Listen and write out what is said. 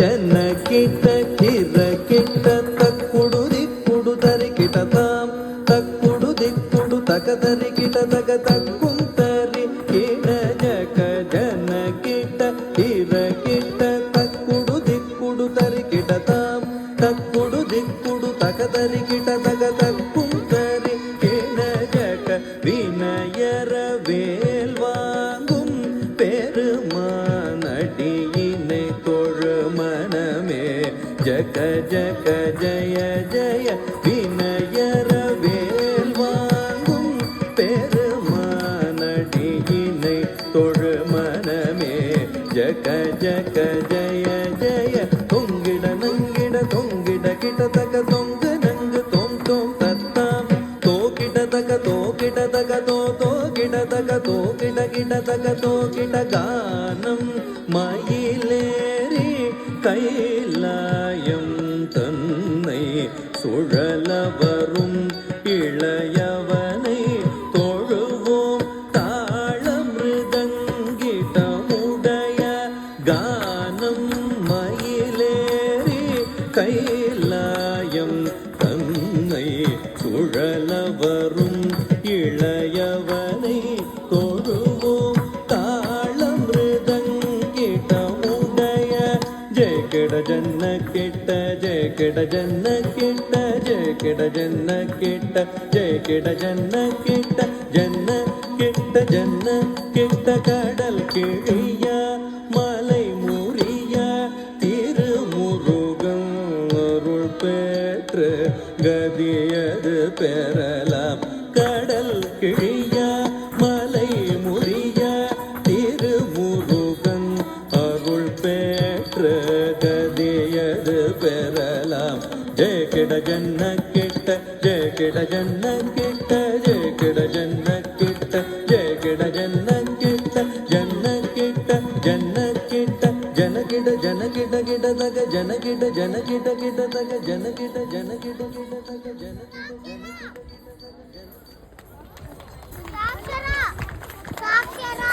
ಜನ ಕಿಟ ಕಿರ ಕಿಟ ತಕ್ಕುಡು ದಿಕ್ಕುಡು ತರಿ ಕಿಟ ತಾಂ ತಕ್ಕುಡು ದಿಕ್ಕುಡು ತಕ ತರಿ ಕಿಟ ತಕ ತಕ್ಕುಂತರಿ ಕಿಡ ಜಕ ಜನ ಕಿಟ ಕಿರ ಕಿಟ ತಕ್ಕುಡು ದಿಕ್ಕುಡು ತರಿ ಕಿಟ ತಾಂ ತಕ್ಕುಡು ದಿಕ್ಕುಡು ತಕ ತರಿ ಕಿಟ ತಕ ತಕ್ಕುಂತರಿ ಕಿಡ ಜಕ வினயர வேல் வாங்கும் பெருமானடியினை தொழு மனமே ஜக ஜக ஜய ஜய வினயர வேல் வாங்கும் பெருமானடியினை தொழு மனமே ஜக ஜக ஜய ஜய தொங்கிட நங்கிட தொங்கிட கிட்ட தக தொங்கு நங்கு தோம் தோம் தத்தாம் தோகிட தக தோகிட தக தோ தோகிட தக தோகிட கிட தக தோகிட கானம் மயிலேறி கைலாயம் தன்னை சுழல வரும் இளையவனை தொழுவோம் தாளமிருதங்கிடமுடைய கானம் மயிலேறி கைலாயம் தன்னை சுழல வரும் இளையவனை தொழுவோம் தாளமிருதங்கிடமுடைய ஜெய கிட ஜன்ன கிட்ட ஜெய கிட ஜன்ன கிட்ட ஜெய கிட ஜன்ன கிட்ட ஜெய கிட ஜன்ன கிட்ட ஜன்ன கிட்ட ஜன்ன கிட்ட கடல் கிழிய மலை முறிய திருமுருகன் அருள் பெற்று கதியது பெறலாம் கடல் கிழிய மலை முறிய திருமுருகன் அருள் பெற்று கதியது பெறலாம் ஜெய கிட ஜன்ன கிட்ட ஜெய கிட ஜன்ன கிட்ட ஜெய கிட ஜன்ன கிட்ட ஜெய கிட ஜன்ன கிட்ட ஜன்ன கிட்ட ஜன்ன கிட்ட ஜன கிட ஜன கிட கிட தக ஜன கிட ஜன கிட கிட தக ஜன கிட ஜன கிட கிட தக ஜன கிட ஜன கிட